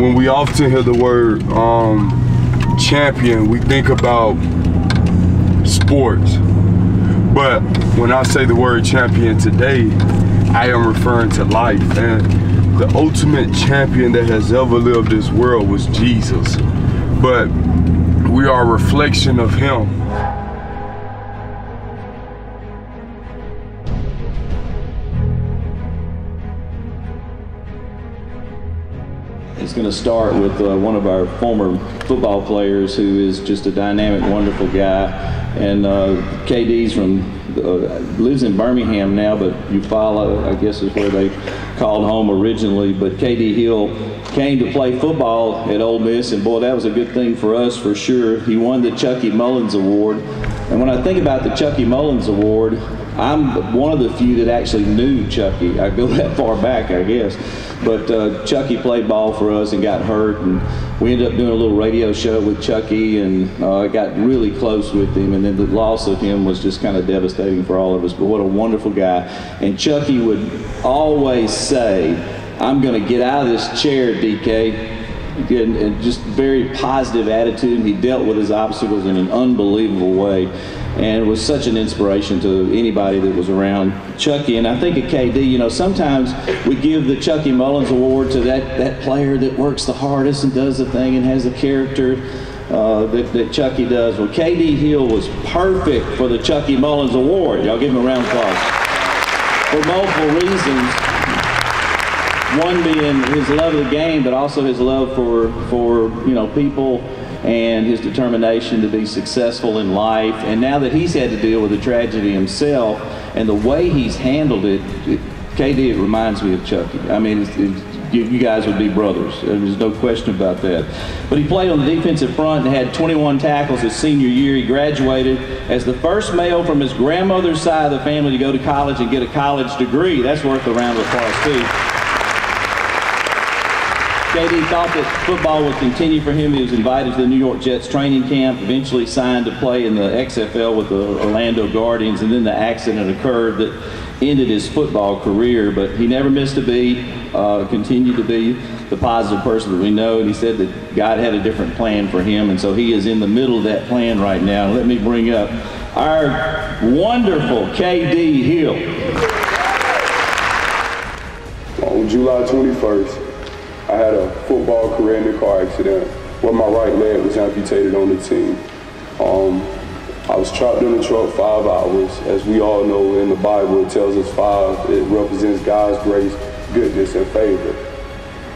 when we often hear the word champion, we think about sports. But when I say the word champion today, I am referring to life. And the ultimate champion that has ever lived this world was Jesus. But we are a reflection of him. It's going to start with one of our former football players who is just a dynamic, wonderful guy. And KD's lives in Birmingham now, but Eufaula, I guess, is where they called home originally. But KD Hill came to play football at Ole Miss, and boy, that was a good thing for us for sure. He won the Chucky Mullins Award. And when I think about the Chucky Mullins Award, I'm one of the few that actually knew Chucky. I go that far back, I guess. But Chucky played ball for us and got hurt, and we ended up doing a little radio show with Chucky, and I got really close with him, and then the loss of him was just kind of devastating for all of us. But what a wonderful guy. And Chucky would always say, "I'm going to get out of this chair, DK." And just very positive attitude, and he dealt with his obstacles in an unbelievable way, and was such an inspiration to anybody that was around Chucky. And I think at KD, you know, sometimes we give the Chucky Mullins Award to that player that works the hardest and does the thing and has the character that Chucky does. Well, KD Hill was perfect for the Chucky Mullins Award. Y'all give him a round of applause. For multiple reasons. One being his love of the game, but also his love for you know, people, and his determination to be successful in life. And now that he's had to deal with a tragedy himself, and the way he's handled it, KD, it reminds me of Chucky. I mean, you guys would be brothers. There's no question about that. But he played on the defensive front and had 21 tackles his senior year. He graduated as the first male from his grandmother's side of the family to go to college and get a college degree. That's worth a round of applause, too. KD thought that football would continue for him. He was invited to the New York Jets training camp, eventually signed to play in the XFL with the Orlando Guardians, and then the accident occurred that ended his football career. But he never missed a beat, continued to be the positive person that we know, and he said that God had a different plan for him, and so he is in the middle of that plan right now. Let me bring up our wonderful KD Hill. On July 21st, I had a football career in a car accident where my right leg was amputated on the team. I was trapped in the truck 5 hours. As we all know, in the Bible, it tells us 5. It represents God's grace, goodness, and favor.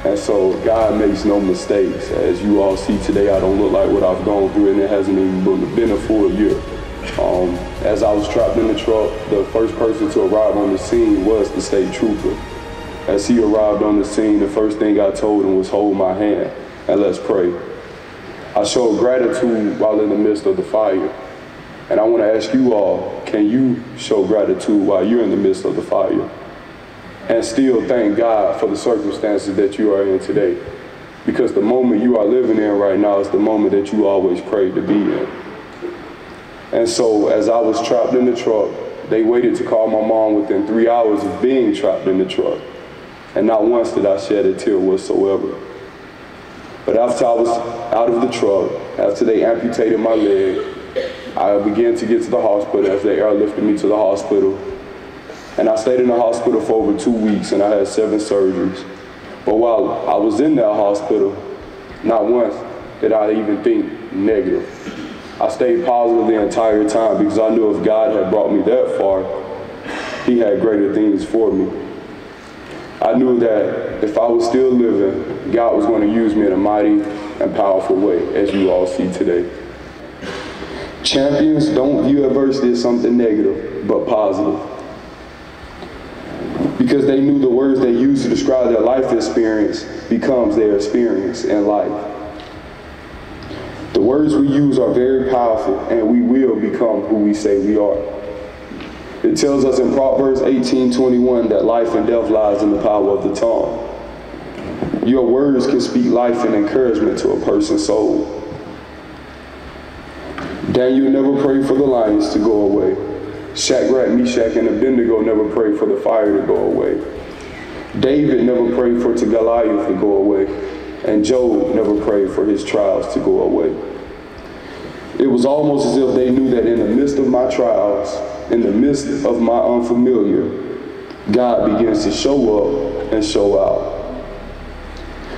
And so God makes no mistakes. As you all see today, I don't look like what I've gone through, and it hasn't even been a full year. As I was trapped in the truck, the first person to arrive on the scene was the state trooper. As he arrived on the scene, the first thing I told him was, "Hold my hand and let's pray." I showed gratitude while in the midst of the fire. And I want to ask you all, can you show gratitude while you're in the midst of the fire? And still thank God for the circumstances that you are in today. Because the moment you are living in right now is the moment that you always prayed to be in. And so as I was trapped in the truck, they waited to call my mom within 3 hours of being trapped in the truck. And not once did I shed a tear whatsoever. But after I was out of the truck, after they amputated my leg, I began to get to the hospital as they airlifted me to the hospital. And I stayed in the hospital for over 2 weeks, and I had 7 surgeries. But while I was in that hospital, not once did I even think negative. I stayed positive the entire time because I knew if God had brought me that far, he had greater things for me. I knew that if I was still living, God was going to use me in a mighty and powerful way, as you all see today. Champions don't view adversity as something negative, but positive. Because they knew the words they used to describe their life experience becomes their experience in life. The words we use are very powerful, and we will become who we say we are. It tells us in Proverbs 18:21 that life and death lies in the power of the tongue. Your words can speak life and encouragement to a person's soul. Daniel never prayed for the lions to go away. Shadrach, Meshach, and Abednego never prayed for the fire to go away. David never prayed for Goliath to go away. And Job never prayed for his trials to go away. It was almost as if they knew that in the midst of my trials, in the midst of my unfamiliar, God begins to show up and show out.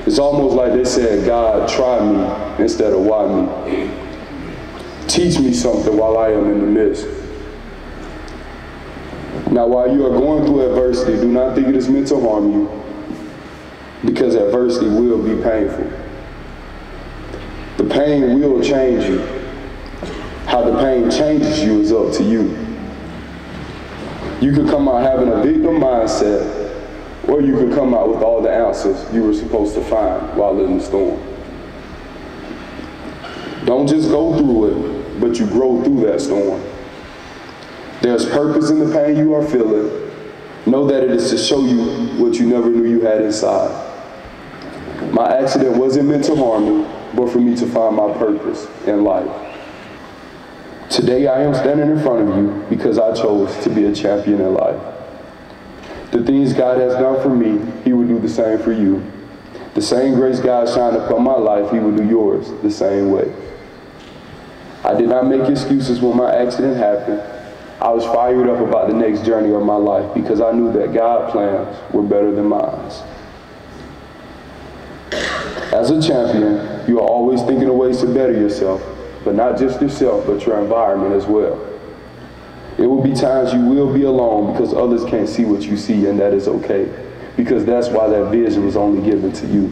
It's almost like they said, God, try me instead of why me. Teach me something while I am in the midst. Now, while you are going through adversity, do not think it is meant to harm you, because adversity will be painful. The pain will change you. How the pain changes you is up to you. You could come out having a victim mindset, or you could come out with all the answers you were supposed to find while in the storm. Don't just go through it, but you grow through that storm. There's purpose in the pain you are feeling. Know that it is to show you what you never knew you had inside. My accident wasn't meant to harm me, but for me to find my purpose in life. Today I am standing in front of you because I chose to be a champion in life. The things God has done for me, He will do the same for you. The same grace God shined upon my life, He will do yours the same way. I did not make excuses when my accident happened. I was fired up about the next journey of my life because I knew that God's plans were better than mine. As a champion, you are always thinking of ways to better yourself, but not just yourself, but your environment as well. It will be times you will be alone because others can't see what you see, and that is okay, because that's why that vision was only given to you.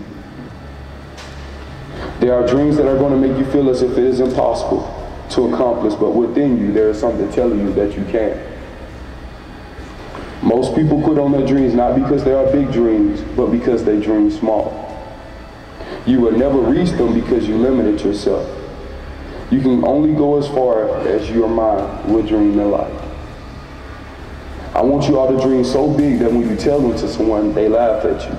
There are dreams that are going to make you feel as if it is impossible to accomplish, but within you there is something telling you that you can. Most people quit on their dreams not because they are big dreams, but because they dream small. You will never reach them because you limited yourself. You can only go as far as your mind will dream in life. I want you all to dream so big that when you tell them to someone, they laugh at you.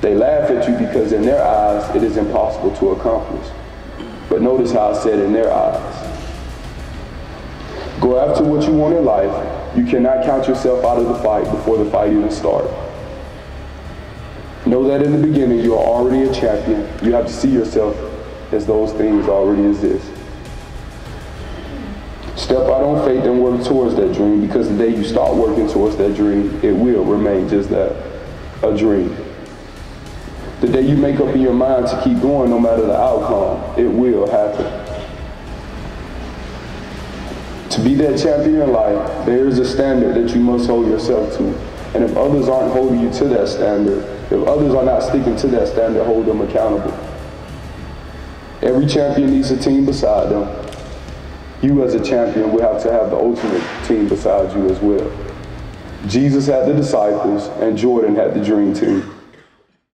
They laugh at you because in their eyes, it is impossible to accomplish. But notice how I said in their eyes. Go after what you want in life. You cannot count yourself out of the fight before the fight even starts. Know that in the beginning you are already a champion. You have to see yourself as those things already exist. Step out on faith and work towards that dream, because the day you start working towards that dream, it will remain just that, a dream. The day you make up in your mind to keep going no matter the outcome, it will happen. To be that champion in life, there is a standard that you must hold yourself to. And if others aren't holding you to that standard, if others are not sticking to that standard, hold them accountable. Every champion needs a team beside them. You as a champion will have to have the ultimate team beside you as well. Jesus had the disciples, and Jordan had the dream team.